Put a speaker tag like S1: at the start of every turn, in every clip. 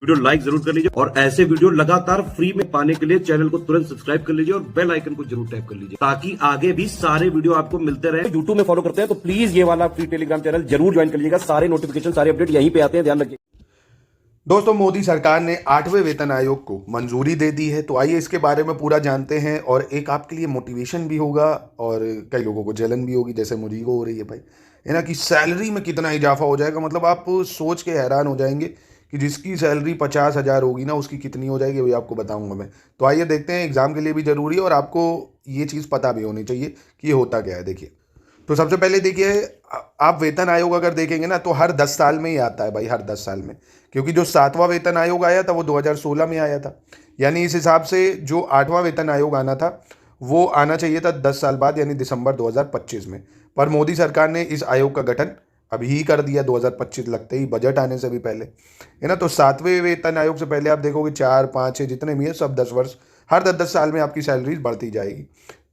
S1: Video like जरूर कर लीजिए और ऐसे वीडियो लगातार फ्री में पाने के लिए चैनल को तुरंत सब्सक्राइब कर लीजिए और बेल आइकन को जरूर टैप कर लीजिए ताकि आगे भी सारे वीडियो आपको मिलते रहे।
S2: यूट्यूब में फॉलो करते हैं तो प्लीज ये वाला फ्री टेलीग्राम चैनल जरूर ज्वाइन कर लीजिएगा। सारे नोटिफिकेशन सारे अपडेट यहीं पे आते हैं, ध्यान रखिए।
S3: दोस्तों, मोदी सरकार ने 8वें वेतन आयोग को मंजूरी दे दी है, तो आइए इसके बारे में पूरा जानते हैं और एक आपके लिए मोटिवेशन भी होगा और कई लोगों को जलन भी होगी, जैसे मुझे को हो रही है भाई, है ना, कि सैलरी में कितना इजाफा हो जाएगा। मतलब आप सोच के हैरान हो जाएंगे कि जिसकी सैलरी 50,000 होगी ना, उसकी कितनी हो जाएगी, वही आपको बताऊंगा मैं। तो आइए देखते हैं, एग्जाम के लिए भी जरूरी है और आपको ये चीज़ पता भी होनी चाहिए कि ये होता क्या है। देखिए, तो सबसे पहले देखिए, आप वेतन आयोग अगर देखेंगे ना तो हर 10 साल में ही आता है भाई, हर 10 साल में। क्योंकि जो 7वां वेतन आयोग आया था वो 2016 में आया था, यानी इस हिसाब से जो 8वां वेतन आयोग आना था वो आना चाहिए था 10 साल बाद, यानी दिसंबर 2025 में। पर मोदी सरकार ने इस आयोग का गठन अभी ही कर दिया, 2025 लगते ही, बजट आने से भी पहले, है ना। तो 7वें वेतन आयोग से पहले आप देखोगे 4, 5, 6 जितने भी है सब 10 वर्ष, हर 10-10 साल में आपकी सैलरी बढ़ती जाएगी,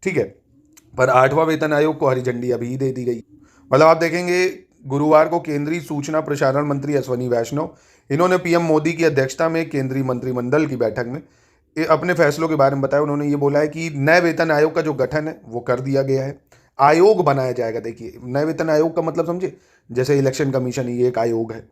S3: ठीक है। पर 8वां वेतन आयोग को हरी झंडी अभी ही दे दी गई। मतलब आप देखेंगे, गुरुवार को केंद्रीय सूचना प्रसारण मंत्री अश्विनी वैष्णव, इन्होंने पीएम मोदी की अध्यक्षता में केंद्रीय मंत्रिमंडल की बैठक में अपने फैसलों के बारे में बताया। उन्होंने ये बोला है कि नए वेतन आयोग का जो गठन है वो कर दिया गया है, आयोग बनाया जाएगा। देखिए, नए वेतन आयोग का मतलब समझे, जैसे इलेक्शन कमीशन ये एक आयोग है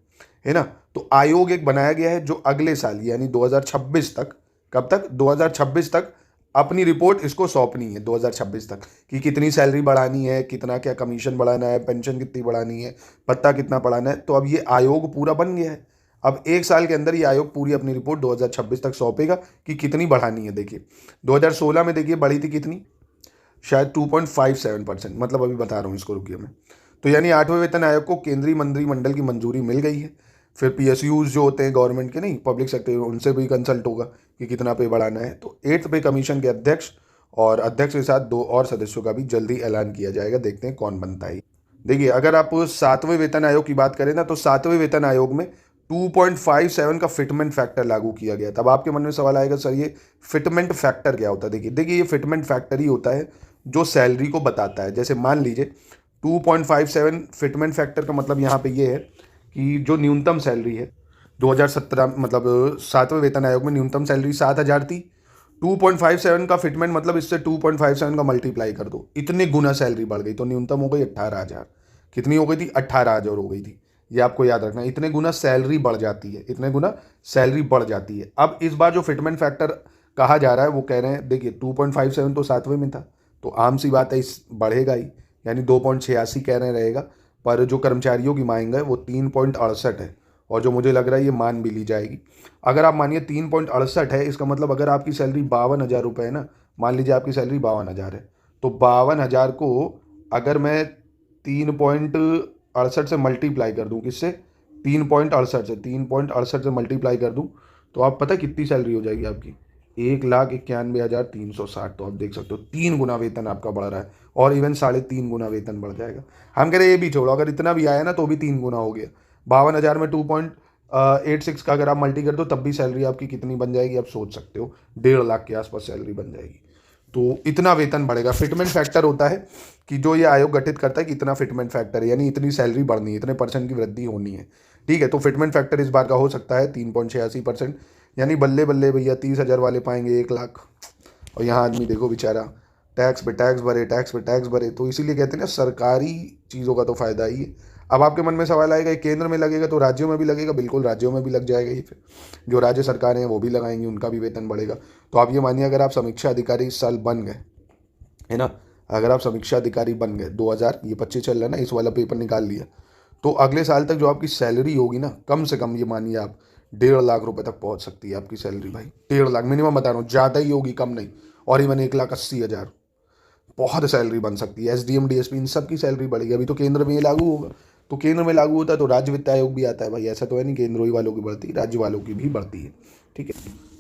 S3: ना। तो आयोग एक बनाया गया है जो अगले साल यानी 2026 तक, कब तक, 2026 तक अपनी रिपोर्ट इसको सौंपनी है, 2026 तक, कि कितनी सैलरी बढ़ानी है, कितना क्या कमीशन बढ़ाना है, पेंशन कितनी बढ़ानी है, भत्ता कितना बढ़ाना है। तो अब ये आयोग पूरा बन गया है। अब 1 साल के अंदर ये आयोग पूरी अपनी रिपोर्ट 2026 तक सौंपेगा कि कितनी बढ़ानी है। देखिए, 2016 में देखिए बढ़ी थी कितनी, शायद 2.57%, मतलब अभी बता रहा हूँ इसको, रुकिए मैं। तो यानी 8वें वेतन आयोग को केंद्रीय मंत्रिमंडल की मंजूरी मिल गई है। फिर पीएसयूज जो होते हैं गवर्नमेंट के, नहीं पब्लिक सेक्टर, उनसे भी कंसल्ट होगा कि कितना पे बढ़ाना है। तो 8th पे कमीशन के अध्यक्ष और अध्यक्ष के साथ 2 और सदस्यों का भी जल्दी ऐलान किया जाएगा, देखते हैं कौन बनता है। देखिए, अगर आप 7वें वेतन आयोग की बात करें ना, तो 7वें वेतन आयोग में 2.57 का फिटमेंट फैक्टर लागू किया गया। तब आपके मन में सवाल आएगा, सर ये फिटमेंट फैक्टर क्या होता है। देखिए ये फिटमेंट फैक्टर ही होता है जो सैलरी को बताता है। जैसे मान लीजिए 2.57 फिटमेंट फैक्टर का मतलब यहाँ पे ये है कि जो न्यूनतम सैलरी है 2017, मतलब 7वें वेतन आयोग में न्यूनतम सैलरी 7,000 थी। 2.57 का फिटमेंट मतलब इससे 2.57 का मल्टीप्लाई कर दो, इतने गुना सैलरी बढ़ गई, तो न्यूनतम हो गई 18,000। कितनी हो गई थी, 18,000 हो गई थी। ये आपको याद रखना, इतने गुना सैलरी बढ़ जाती है, इतने गुना सैलरी बढ़ जाती है। अब इस बार जो फिटमेंट फैक्टर कहा जा रहा है वो कह रहे हैं, देखिए 2.57 तो 7वें में था, तो आम सी बात है इस बढ़ेगा ही, यानी 2.86 कह रहे रहेगा। पर जो कर्मचारियों की मांग है वो 3.68 है, और जो मुझे लग रहा है ये मान भी ली जाएगी। अगर आप मानिए 3.68 है, इसका मतलब अगर आपकी सैलरी 52,000 रुपये है ना, मान लीजिए आपकी सैलरी 52,000 है, तो 52,000 को अगर मैं 3.68 से मल्टीप्लाई कर दूँ, किससे, 3.68 से मल्टीप्लाई कर दूँ, तो आप पता कितनी सैलरी हो जाएगी आपकी, 1,91,360। तो आप देख सकते हो 3 गुना वेतन आपका बढ़ रहा है, और इवन 3.5 गुना वेतन बढ़ जाएगा। हम कह रहे हैं ये भी छोड़ो, अगर इतना भी आया ना तो भी 3 गुना हो गया। 52,000 में 2.86 का अगर आप मल्टी कर दो तब भी सैलरी आपकी कितनी बन जाएगी, आप सोच सकते हो, 1.5 लाख के आसपास सैलरी बन जाएगी। तो इतना वेतन बढ़ेगा। फिटमेंट फैक्टर होता है कि जो ये आयोग गठित करता है कि इतना फिटमेंट फैक्टर है, यानी इतनी सैलरी बढ़नी है, इतने % की वृद्धि होनी है, ठीक है। तो फिटमेंट फैक्टर इस बार का हो सकता है 3.86%, यानी बल्ले बल्ले भैया 30,000 वाले पाएंगे 1 लाख। और यहाँ आदमी देखो बेचारा टैक्स पे टैक्स भरे, टैक्स पे टैक्स भरे। तो इसीलिए कहते हैं ना, सरकारी चीज़ों का तो फ़ायदा ही है। अब आपके मन में सवाल आएगा, केंद्र में लगेगा तो राज्यों में भी लगेगा। बिल्कुल, राज्यों में भी लग जाएगा ये। फिर जो राज्य सरकारें हैं वो भी लगाएंगी, उनका भी वेतन बढ़ेगा। तो आप ये मानिए, अगर आप समीक्षा अधिकारी इस साल बन गए, है ना, अगर आप समीक्षा अधिकारी बन गए 2025 चल रहा है ना, इस वाला पेपर निकाल लिया, तो अगले साल तक जो आपकी सैलरी होगी ना, कम से कम ये मानिए आप 1.5 लाख रुपए तक पहुंच सकती है आपकी सैलरी भाई। 1.5 लाख मिनिमम बता रहा हूँ, ज़्यादा ही होगी, कम नहीं। और इवन 1,80,000 बहुत सैलरी बन सकती है। एसडीएम, डीएसपी, इन सब की सैलरी बढ़ेगी। अभी तो केंद्र में ये लागू होगा, तो केंद्र में लागू होता है तो राज्य वित्त आयोग भी आता है भाई। ऐसा तो है नहीं केंद्र ही वालों की बढ़ती है, राज्य वालों की भी बढ़ती है, ठीक है।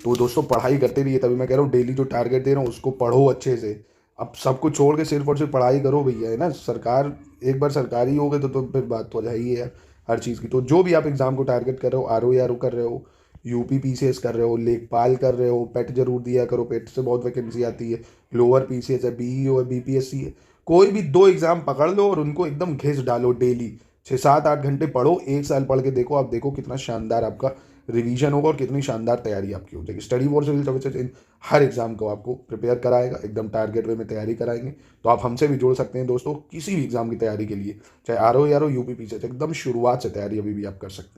S3: तो दोस्तों, पढ़ाई करते रहिए, तभी मैं कह रहा हूँ डेली जो टारगेट दे रहा हूँ उसको पढ़ो अच्छे से। अब सब कुछ छोड़ के सिर्फ और सिर्फ पढ़ाई करो भैया, है ना। सरकार, एक बार सरकारी हो गए तो फिर बात तो है ही है हर चीज़ की। तो जो भी आप एग्जाम को टारगेट कर रहे हो, आरओ कर रहे हो, यूपी पीसीएस कर रहे हो, लेखपाल कर रहे हो, पेट जरूर दिया करो, पेट से बहुत वैकेंसी आती है। लोअर पीसीएस है, बीईओ है, बीपीएससी है, कोई भी 2 एग्जाम पकड़ लो और उनको एकदम घिस डालो। डेली 6, 7, 8 घंटे पढ़ो, 1 साल पढ़ के देखो, आप देखो कितना शानदार आपका रिवीजन होगा और कितनी शानदार तैयारी आपकी हो जाएगी। Study war civil services in हर एग्जाम को आपको प्रिपेयर कराएगा, एकदम टारगेट वे में तैयारी कराएंगे। तो आप हमसे भी जुड़ सकते हैं दोस्तों किसी भी एग्जाम की तैयारी के लिए, चाहे आर ओ यूपी पीछे, एकदम शुरुआत से तैयारी अभी भी आप कर सकते हैं।